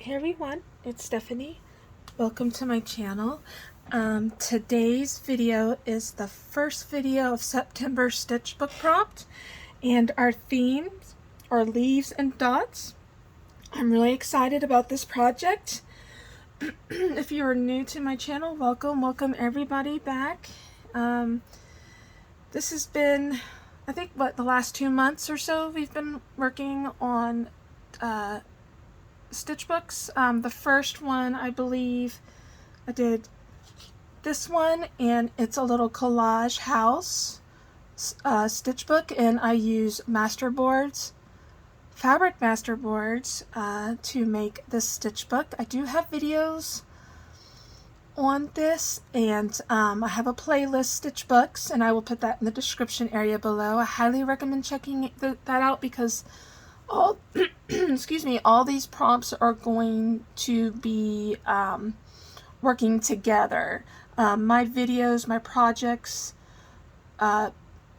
Hey everyone, it's Stephanie. Welcome to my channel. Today's video is the first video of September stitch book prompt, and our themes are leaves and dots. I'm really excited about this project. If you are new to my channel, welcome everybody back. This has been, I think, the last 2 months or so we've been working on stitch books. The first one, I believe I did this one, and it's a little collage house stitch book, and I use fabric masterboards to make this stitch book. I do have videos on this, and I have a playlist, stitch books, and I will put that in the description area below. I highly recommend checking that out because all excuse me, all these prompts are going to be working together. My videos, my projects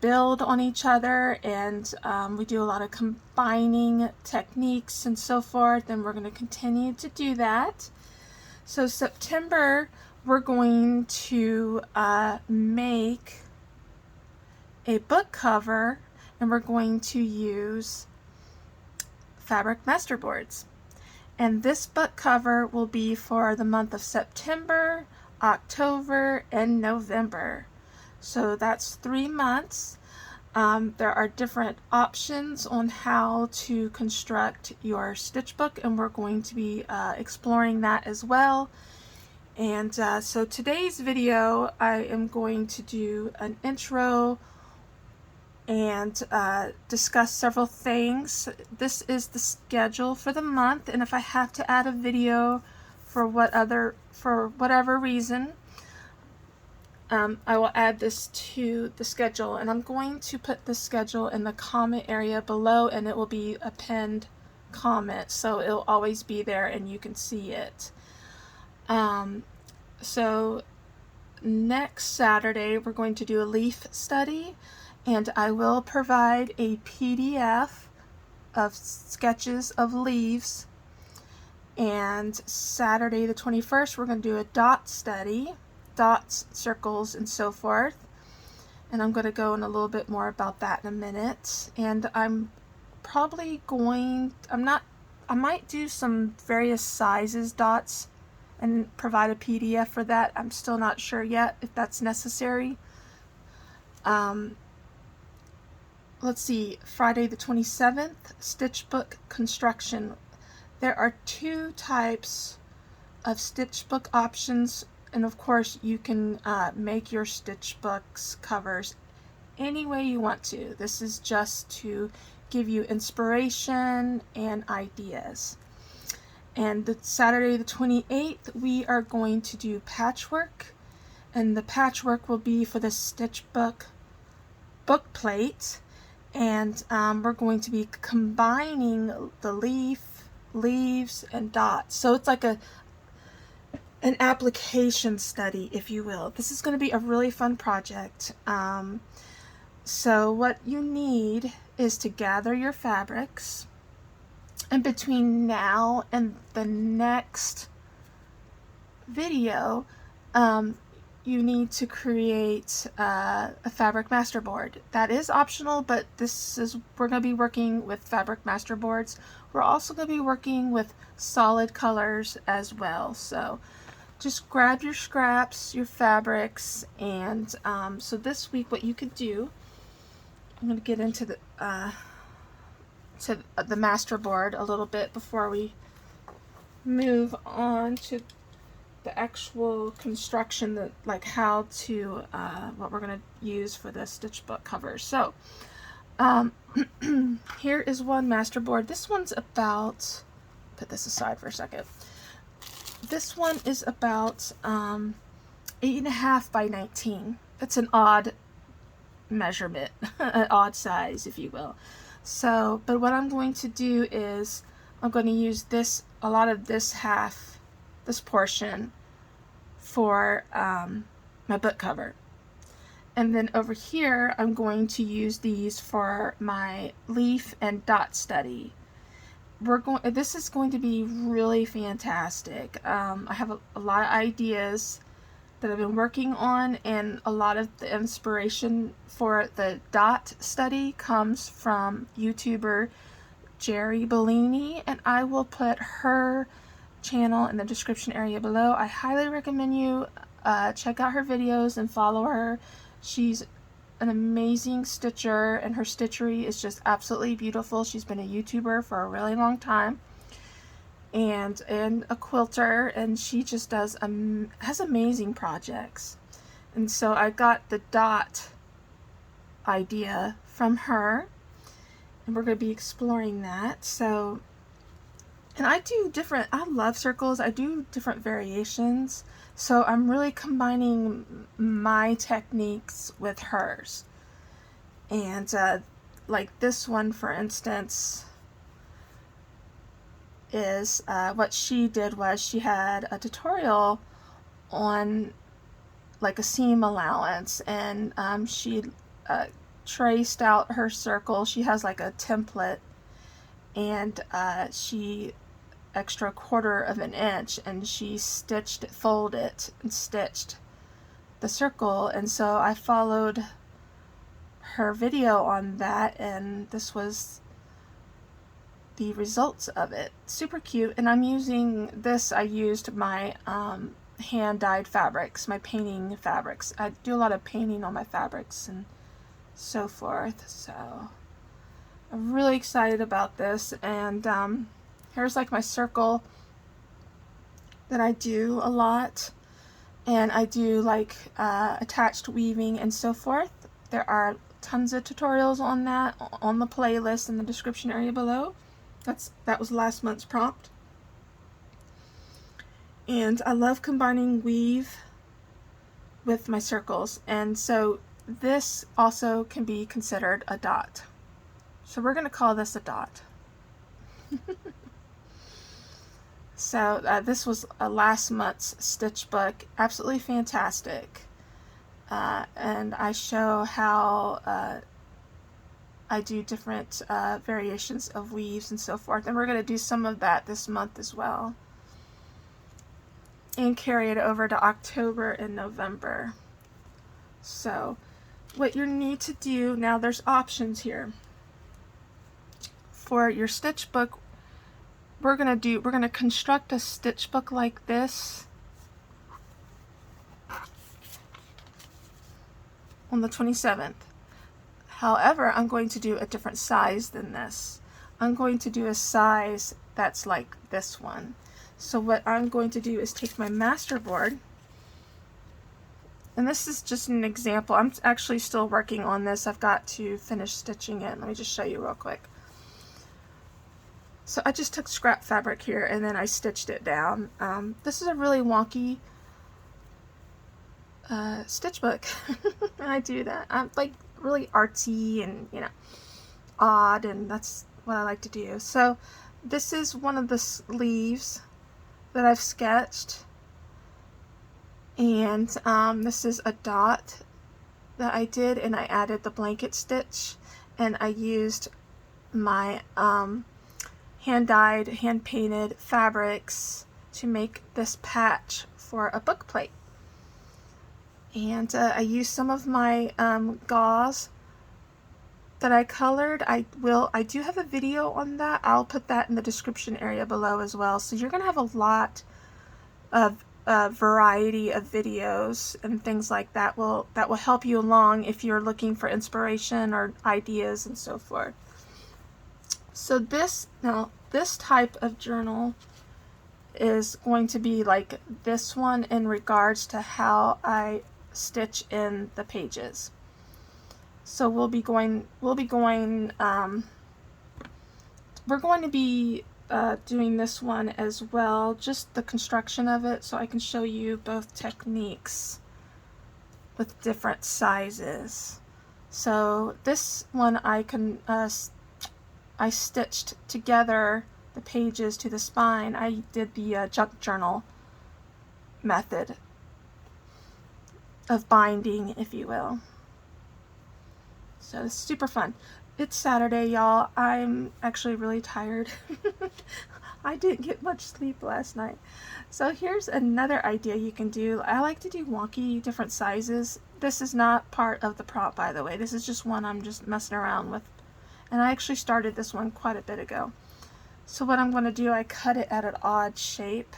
build on each other, and we do a lot of combining techniques and so forth, and we're going to continue to do that. So September, we're going to make a book cover, and we're going to use fabric masterboards. And this book cover will be for the month of September, October, and November. So that's 3 months. There are different options on how to construct your stitch book, and we're going to be exploring that as well. And so today's video, I am going to do an intro and discuss several things. This is the schedule for the month, and if I have to add a video for whatever reason, I will add this to the schedule, and I'm going to put the schedule in the comment area below, and it will be a pinned comment, so it'll always be there and you can see it. So next Saturday we're going to do a leaf study, and I will provide a PDF of sketches of leaves. And Saturday the 21st, we're going to do a dot study, dots, circles, and so forth. And I'm going to go in a little bit more about that in a minute. And I'm probably I might do some various sizes dots and provide a PDF for that. I'm still not sure yet if that's necessary. Let's see, Friday the 27th, stitch book construction. There are 2 types of stitch book options, and of course you can make your stitch books covers any way you want to. This is just to give you inspiration and ideas. And the Saturday the 28th, we are going to do patchwork, and the patchwork will be for the stitch book plate. And we're going to be combining the leaves, and dots. So it's like an application study, if you will. This is going to be a really fun project. So what you need is to gather your fabrics, and between now and the next video, you need to create a fabric masterboard. That is optional, but we're going to be working with fabric masterboards. We're also going to be working with solid colors as well. So just grab your scraps, your fabrics, and so this week what you could do, I'm going to get into the masterboard a little bit before we move on to the actual construction, like how to what we're going to use for the stitch book cover. So here is one masterboard. This one's about, put this aside for a second. This one is about 8.5 by 19. It's an odd measurement, an odd size, if you will. So, but what I'm going to do is I'm going to use a lot of this portion for my book cover. And then over here, I'm going to use these for my leaf and dot study. this is going to be really fantastic. I have a lot of ideas that I've been working on, and a lot of the inspiration for the dot study comes from YouTuber Jerry Bellini, and I will put her channel in the description area below. I highly recommend you check out her videos and follow her. She's an amazing stitcher, and her stitchery is just absolutely beautiful. She's been a YouTuber for a really long time, and a quilter, and she just does has amazing projects. And so I got the dot idea from her, and we're going to be exploring that. So, and I love circles. I do different variations, so I'm really combining my techniques with hers. And like this one, for instance, is what she did was she had a tutorial on like a seam allowance, and she traced out her circle. She has like a template, and she extra 1/4 of an inch, and she folded and stitched the circle. And so I followed her video on that, and this was the results of it. Super cute. And I'm using this, I used my hand dyed fabrics, my painting fabrics. I do a lot of painting on my fabrics and so forth, so I'm really excited about this. And here's like my circle that I do a lot, and I do like attached weaving and so forth. There are tons of tutorials on that on the playlist in the description area below. That was last month's prompt. And I love combining weave with my circles, and so this also can be considered a dot. So we're going to call this a dot. So this was last month's stitch book. Absolutely fantastic. And I show how I do different variations of weaves and so forth. And we're going to do some of that this month as well, and carry it over to October and November. So what you need to do now, there's options here. For your stitch book, we're going to construct a stitch book like this on the 27th. However, I'm going to do a different size than this. I'm going to do a size that's like this one. So what I'm going to do is take my master board, and this is just an example. I'm actually still working on this. I've got to finish stitching it. Let me just show you real quick. So I just took scrap fabric here, and then I stitched it down. This is a really wonky stitch book. And I do that. I'm like really artsy and, you know, odd, and that's what I like to do. So this is one of the sleeves that I've sketched, and this is a dot that I did, and I added the blanket stitch, and I used my hand dyed, hand painted fabrics to make this patch for a book plate. And I used some of my gauze that I colored. I do have a video on that. I'll put that in the description area below as well. So you're gonna have a lot of variety of videos and things like that that will help you along if you're looking for inspiration or ideas and so forth. So this type of journal is going to be like this one in regards to how I stitch in the pages. So we're going to be doing this one as well, just the construction of it, so I can show you both techniques with different sizes. So this one I stitched together the pages to the spine. I did the junk journal method of binding, if you will. So it's super fun. It's Saturday, y'all. I'm actually really tired. I didn't get much sleep last night. So here's another idea you can do. I like to do wonky different sizes. This is not part of the prompt, by the way. This is just one I'm just messing around with. And I actually started this one quite a bit ago. So what I'm going to do, I cut it at an odd shape.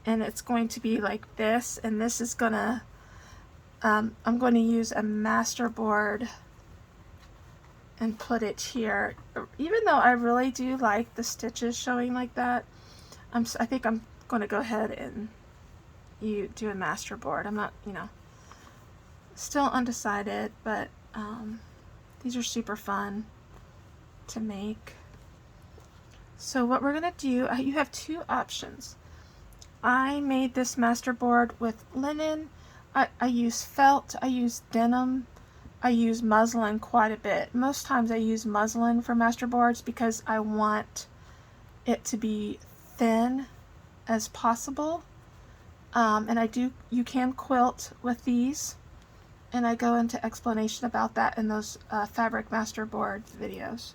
And it's going to be like this. And this is going to, I'm going to use a master board and put it here. Even though I really do like the stitches showing like that, I think I'm going to go ahead and do a master board. I'm not, still undecided, but these are super fun to make. So what we're going to do, you have two options. I made this master board with linen. I use felt, I use denim, I use muslin quite a bit. Most times I use muslin for master boards because I want it to be thin as possible. And you can quilt with these, and I go into explanation about that in those fabric master board videos.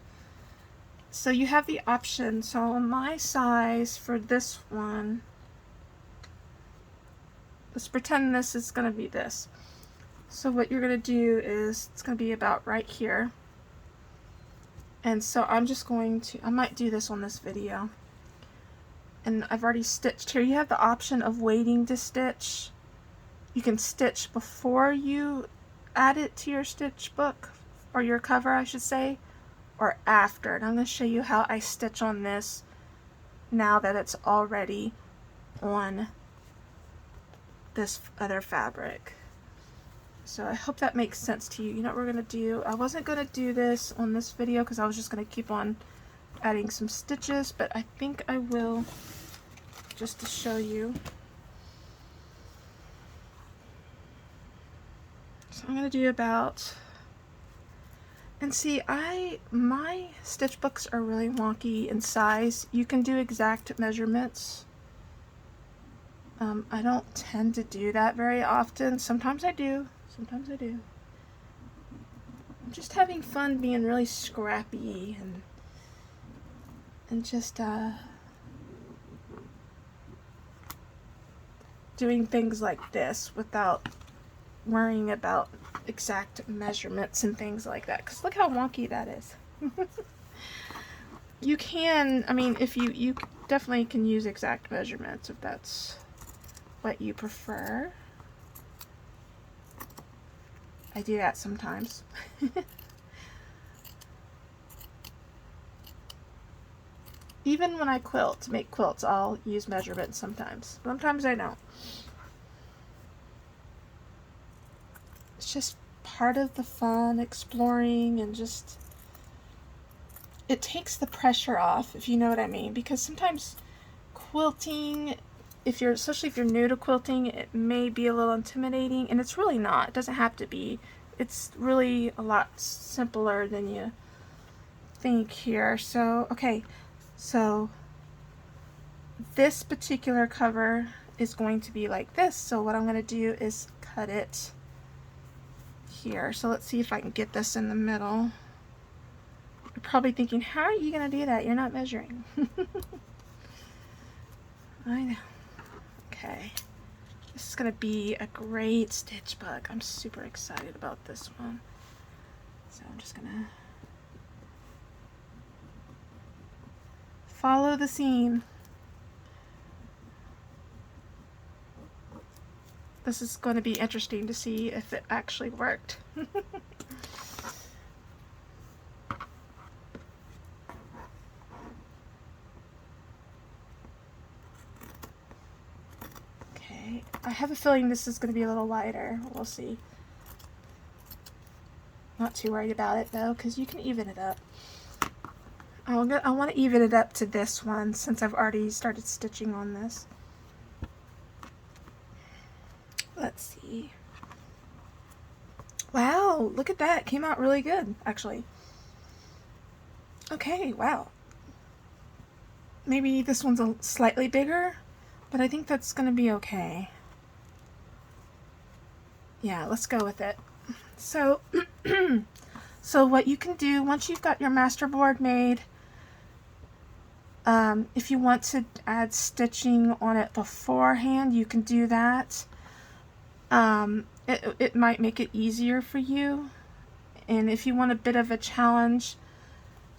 So you have the option. So my size for this one, let's pretend this is going to be this. So what you're going to do is, it's going to be about right here. And so I'm just going to, I might do this on this video. And I've already stitched here. You have the option of waiting to stitch. You can stitch before you add it to your stitch book, or your cover I should say, or after. And I'm going to show you how I stitch on this now that it's already on this other fabric. So I hope that makes sense to you. You know what we're going to do? I wasn't going to do this on this video because I was just going to keep on adding some stitches, but I think I will, just to show you. So I'm going to do about, and see, my stitch books are really wonky in size. You can do exact measurements. I don't tend to do that very often. Sometimes I do. Sometimes I do. I'm just having fun being really scrappy and just doing things like this without worrying about exact measurements and things like that. Because look how wonky that is. You can, I mean, if you definitely can use exact measurements if that's what you prefer. I do that sometimes. Even when I quilt, to make quilts, I'll use measurements sometimes. Sometimes I don't. It's just part of the fun, exploring, and just, it takes the pressure off, if you know what I mean. Because sometimes quilting, especially if you're new to quilting, it may be a little intimidating, and it's really not. It doesn't have to be. It's really a lot simpler than you think here. So, okay, so this particular cover is going to be like this. So what I'm going to do is cut it here. So let's see if I can get this in the middle. You're probably thinking, how are you going to do that? You're not measuring. I know. Okay, this is going to be a great stitch book. I'm super excited about this one. So I'm just going to follow the seam. This is going to be interesting to see if it actually worked. I have a feeling this is going to be a little lighter. We'll see. Not too worried about it though, because you can even it up. I want to even it up to this one since I've already started stitching on this. Let's see. Wow, look at that. It came out really good, actually. Okay, wow. Maybe this one's slightly bigger, but I think that's going to be okay. Yeah, let's go with it. So So what you can do once you've got your masterboard made, if you want to add stitching on it beforehand, you can do that. It might make it easier for you. And if you want a bit of a challenge,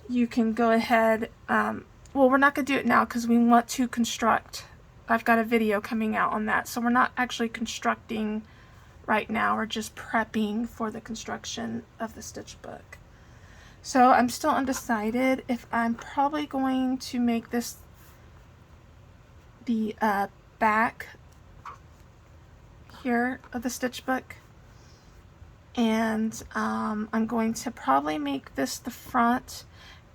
you can go ahead, well, we're not going to do it now because we want to construct. I've got a video coming out on that, so we're not actually constructing right now. We're just prepping for the construction of the stitch book. So I'm still undecided if I'm probably going to make this the back here of the stitch book, and I'm going to probably make this the front,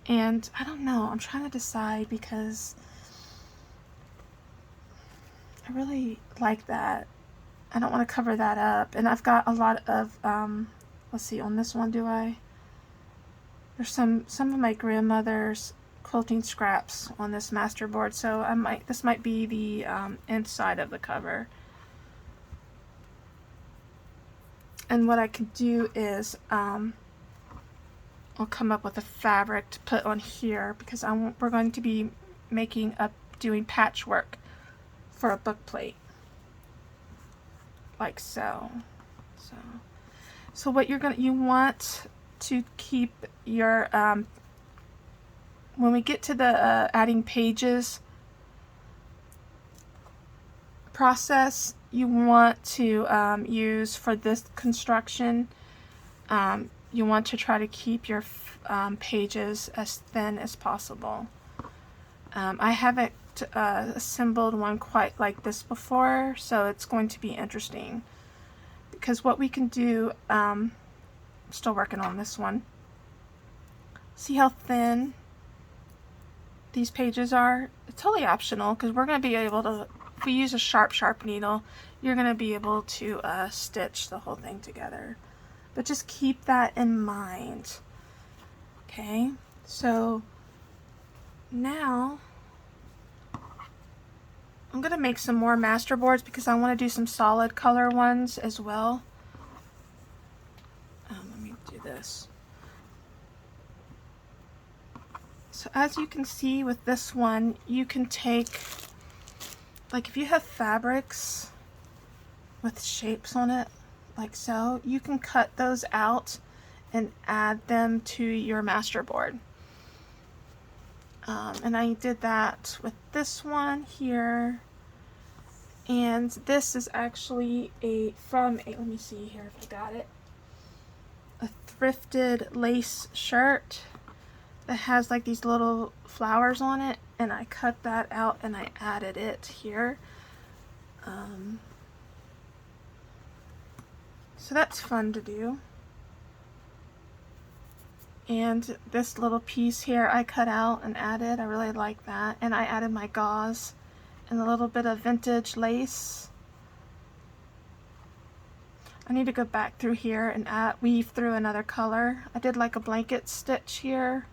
and I don't know, I'm trying to decide because I really like that. I don't want to cover that up, and I've got a lot of let's see, on this one, there's some of my grandmother's quilting scraps on this masterboard, so this might be the inside of the cover. And what I can do is I'll come up with a fabric to put on here, because we're going to be doing patchwork for a book plate, like so. So what you want to keep your when we get to the adding pages process, you want to use for this construction, you want to try to keep your pages as thin as possible. I haven't assembled one quite like this before, so it's going to be interesting, because what we can do, I'm still working on this one. See how thin these pages are? It's totally optional, because we're going to be able to, if we use a sharp needle, you're going to be able to stitch the whole thing together. But just keep that in mind. Okay, so now I'm going to make some more masterboards because I want to do some solid color ones as well. Let me do this. So as you can see with this one, you can take, like if you have fabrics with shapes on it, like so, you can cut those out and add them to your masterboard. And I did that with this one here, and this is actually let me see here if I got it, a thrifted lace shirt that has like these little flowers on it, and I cut that out and I added it here. So that's fun to do. And this little piece here I cut out and added. I really like that. And I added my gauze and a little bit of vintage lace. I need to go back through here and weave through another color. I did like a blanket stitch here.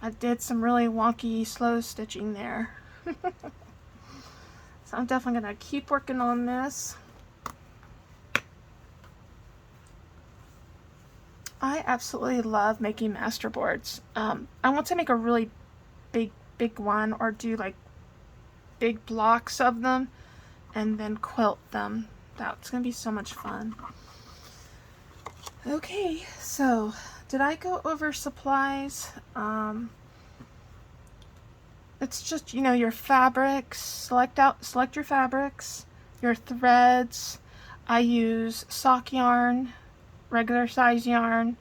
I did some really wonky slow stitching there. So I'm definitely going to keep working on this. I absolutely love making masterboards. I want to make a really big one, or do like big blocks of them and then quilt them. That's going to be so much fun. Okay, so did I go over supplies? It's just, you know, your fabrics, select your fabrics, your threads. I use sock yarn, regular size yarn,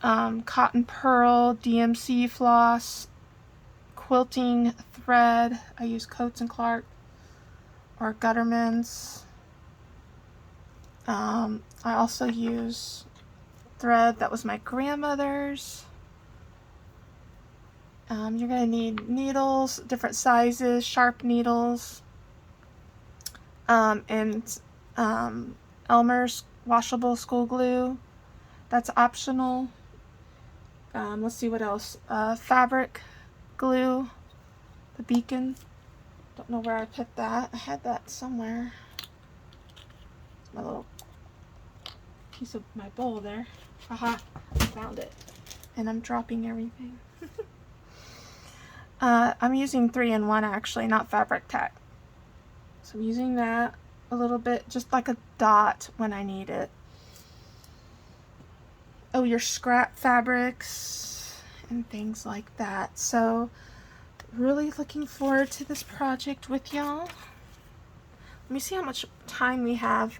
cotton pearl, DMC floss, quilting thread. I use Coats and Clark or Gutterman's. I also use thread that was my grandmother's. You're going to need needles, different sizes, sharp needles, and Elmer's washable school glue. That's optional. Let's see what else. Fabric glue, the beacon. Don't know where I put that. I had that somewhere. It's my little piece of my bowl there. Haha, I found it. and I'm dropping everything. I'm using 3-in-1 actually, not fabric tack. So I'm using that a little bit, just like a dot when I need it. Oh, your scrap fabrics and things like that. So really looking forward to this project with y'all. Let me see how much time we have.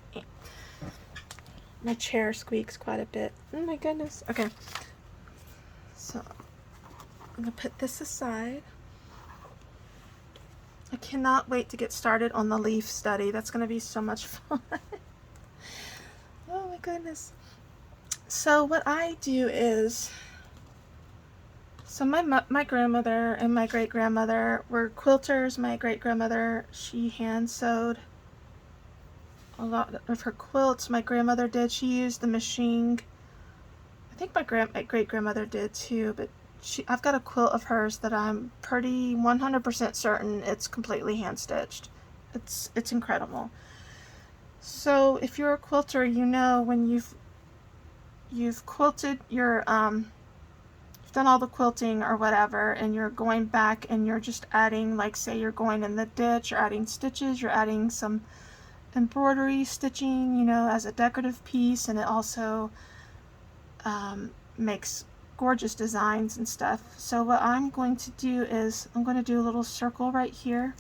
My chair squeaks quite a bit. Oh my goodness. Okay. So I'm going to put this aside. I cannot wait to get started on the leaf study. That's going to be so much fun. Oh my goodness. So what I do is, so my grandmother and my great-grandmother were quilters. My great-grandmother, she hand sewed a lot of her quilts. My grandmother did. She used the machine. I think my great-grandmother did too, but I've got a quilt of hers that I'm pretty 100% certain it's completely hand stitched. It's incredible. So if you're a quilter, you know when you've quilted your you've done all the quilting or whatever, and you're going back and you're just adding, like say you're going in the ditch, you're adding stitches, you're adding some embroidery stitching, you know, as a decorative piece, and it also makes gorgeous designs and stuff. So what I'm going to do is I'm going to do a little circle right here.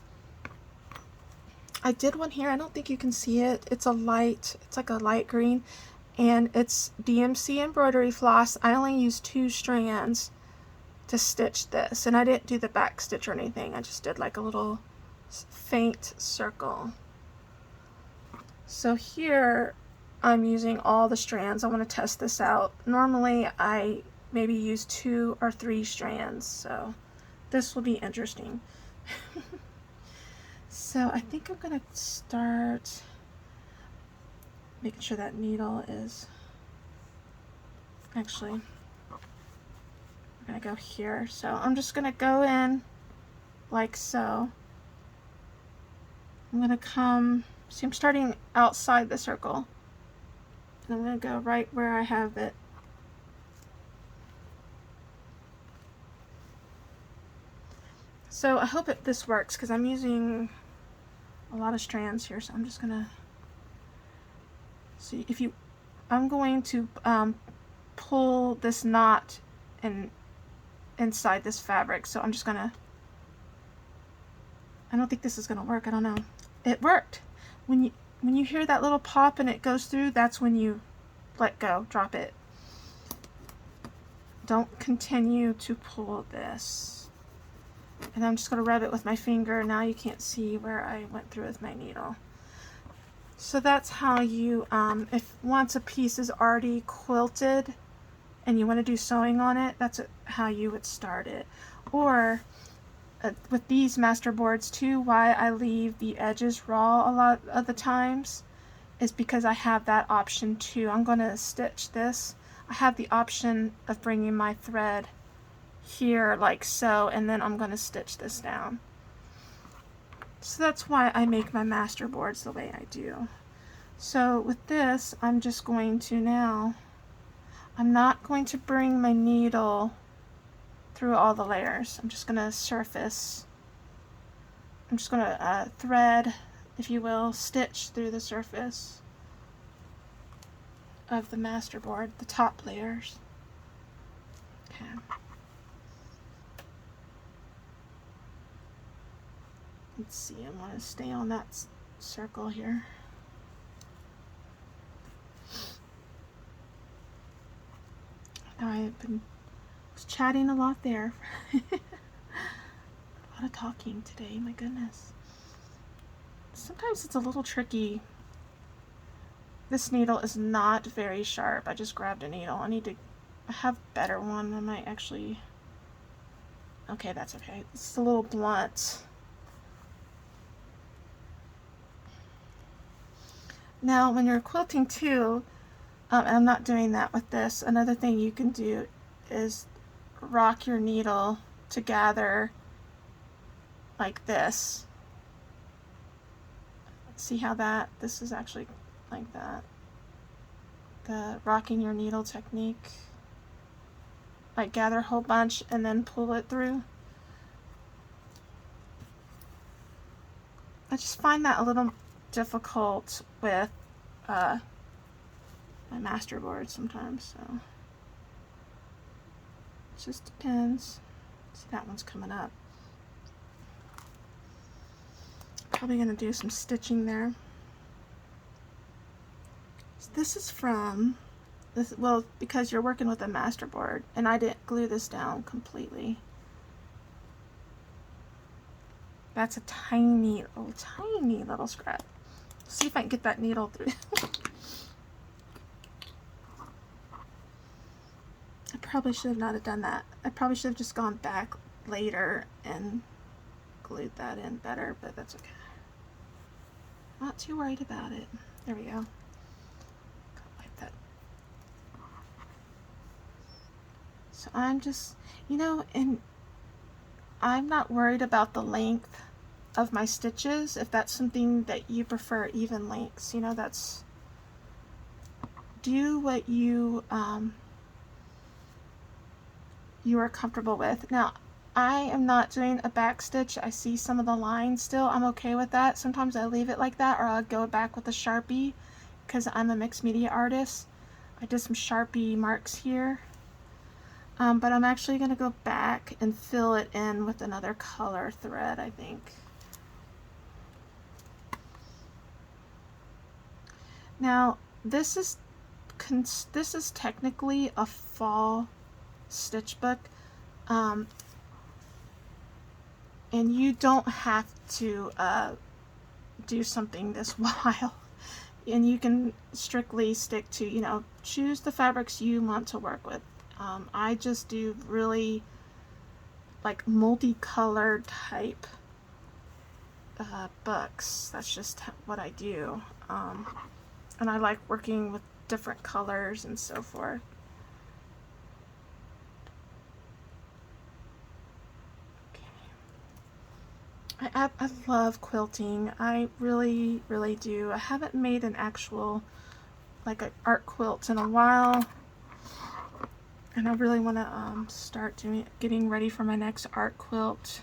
I did one here. I don't think you can see it. It's like a light green, and it's DMC embroidery floss. I only used 2 strands to stitch this, and I didn't do the back stitch or anything. I just did like a little faint circle. So here I'm using all the strands. I want to test this out. Normally I maybe use 2 or 3 strands, so this will be interesting. So I think I'm gonna start making sure that needle is actually, I'm gonna go here. So I'm just gonna go in like so. I'm gonna come, see, I'm starting outside the circle, and I'm gonna go right where I have it. So I hope this works, because I'm using a lot of strands here, so I'm just gonna see if I'm going to pull this knot inside this fabric, so I'm just gonna, I don't think this is gonna work, I don't know. It worked. When you hear that little pop and it goes through, that's when you let go, drop it. Don't continue to pull this. And I'm just going to rub it with my finger. Now you can't see where I went through with my needle. So that's how you, if once a piece is already quilted and you want to do sewing on it, that's how you would start it. Or with these master boards too, why I leave the edges raw a lot of the times is because I have that option too. I'm going to stitch this. I have the option of bringing my thread here like so, and then I'm going to stitch this down. So that's why I make my master boards the way I do. So with this, I'm just going to now, I'm not going to bring my needle through all the layers. I'm just going to surface, I'm just going to thread, if you will, stitch through the surface of the master board, the top layers. Okay. Let's see, I want to stay on that circle here. I was chatting a lot there. A lot of talking today, my goodness. Sometimes it's a little tricky. This needle is not very sharp. I just grabbed a needle. I need to have a better one. I might actually... Okay, that's okay. It's a little blunt. Now, when you're quilting too, I'm not doing that with this. Another thing you can do is rock your needle to gather like this. See how this is actually like that. The rocking your needle technique. like gather a whole bunch and then pull it through. I just find that a little difficult with my masterboard sometimes, so it just depends. See, that one's coming up. Probably going to do some stitching there. So this is from this, well, because you're working with a masterboard, and I didn't glue this down completely. That's a tiny little scrap. See if I can get that needle through. I probably should have not have done that. I probably should have just gone back later and glued that in better, but that's okay. Not too worried about it. There we go. Like that. So I'm just, you know, and I'm not worried about the length of my stitches. If that's something that you prefer, even lengths, you know, that's, do what you you are comfortable with. Now, I am not doing a back stitch. I see some of the lines still. I'm okay with that. Sometimes I leave it like that, or I'll go back with a Sharpie because I'm a mixed media artist. I did some Sharpie marks here. But I'm actually going to go back and fill it in with another color thread, I think. Now, this is technically a fall stitch book. And you don't have to do something this wild. And you can strictly stick to, you know, choose the fabrics you want to work with. I just do really like multicolored type books. That's just what I do. And I like working with different colors and so forth. I love quilting. I really do. I haven't made an actual like an art quilt in a while, and I really want to start getting ready for my next art quilt.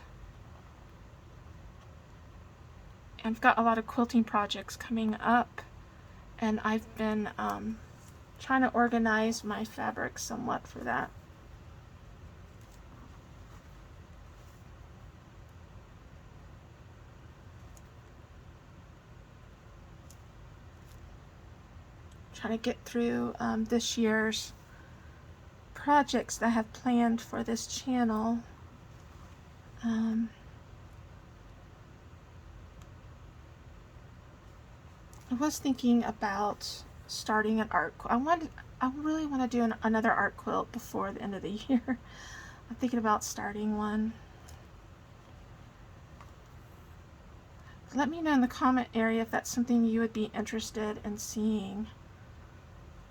I've got a lot of quilting projects coming up, and I've been trying to organize my fabric somewhat for that. Trying to get through this year's projects that I have planned for this channel. I was thinking about starting an art quilt. I really want to do another art quilt before the end of the year. I'm thinking about starting one. Let me know in the comment area if that's something you would be interested in seeing.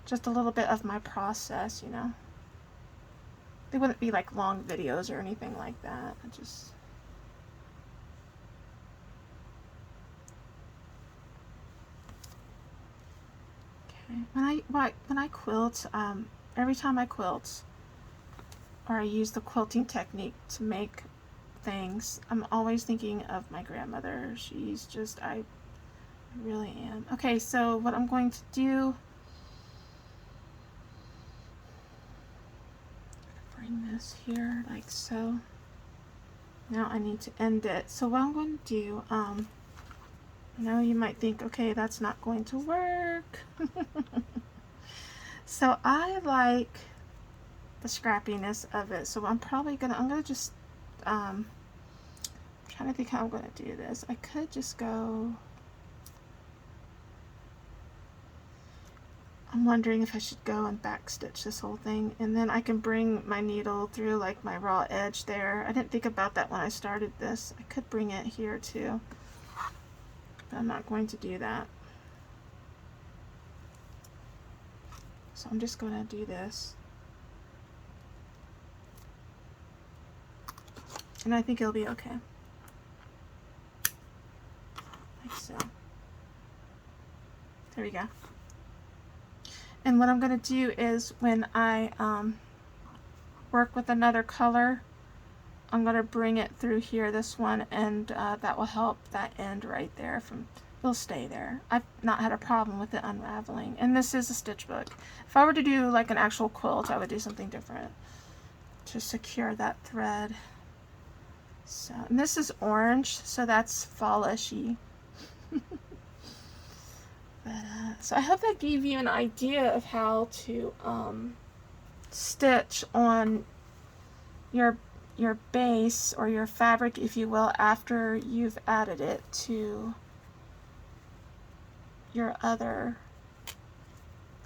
Just a little bit of my process, you know. They wouldn't be like long videos or anything like that. I just... Okay. When I quilt, every time I quilt, or I use the quilting technique to make things, I'm always thinking of my grandmother. She's just, I really am. Okay, so what I'm going to do, bring this here like so. Now I need to end it. So what I'm going to do, I know you might think, okay, that's not going to work. So I like the scrappiness of it. So I'm gonna just, I'm trying to think how I'm gonna do this. I could just go, I'm wondering if I should go and back stitch this whole thing, and then I can bring my needle through like my raw edge there. I didn't think about that when I started this. I could bring it here too, but I'm not going to do that. So I'm just going to do this, and I think it'll be okay. Like so. There we go. And what I'm going to do is when I work with another color, I'm going to bring it through here, this one, and that will help that end right there from, it'll stay there. I've not had a problem with it unraveling. And this is a stitch book. If I were to do like an actual quilt, I would do something different to secure that thread. So, and this is orange, so that's fallish-y. So I hope that gave you an idea of how to stitch on your base or your fabric, if you will, after you've added it to your other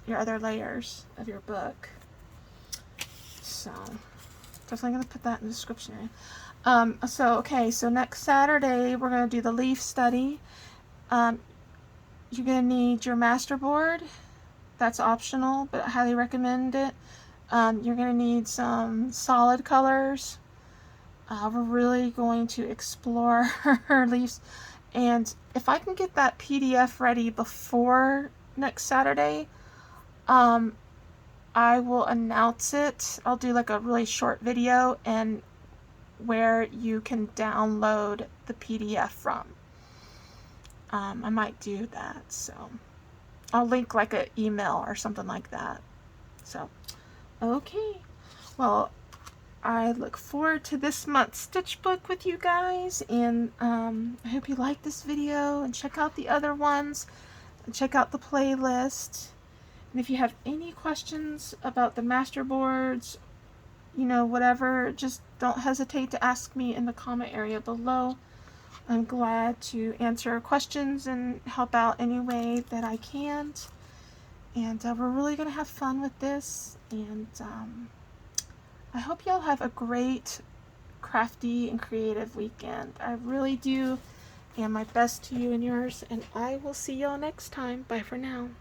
layers of your book. So definitely going to put that in the description area. So next Saturday we're going to do the leaf study. You're going to need your master board. That's optional, but I highly recommend it. You're going to need some solid colors. We're really going to explore her leaves. And if I can get that PDF ready before next Saturday, I will announce it. I'll do like a really short video and where you can download the PDF from. I might do that, so I'll link like an email or something like that. So, okay. Well, I look forward to this month's stitch book with you guys, and I hope you like this video and check out the other ones and check out the playlist. And if you have any questions about the master boards, you know, whatever, just don't hesitate to ask me in the comment area below. I'm glad to answer questions and help out any way that I can. And we're really going to have fun with this. And I hope y'all have a great, crafty, and creative weekend. I really do. And my best to you and yours. And I will see y'all next time. Bye for now.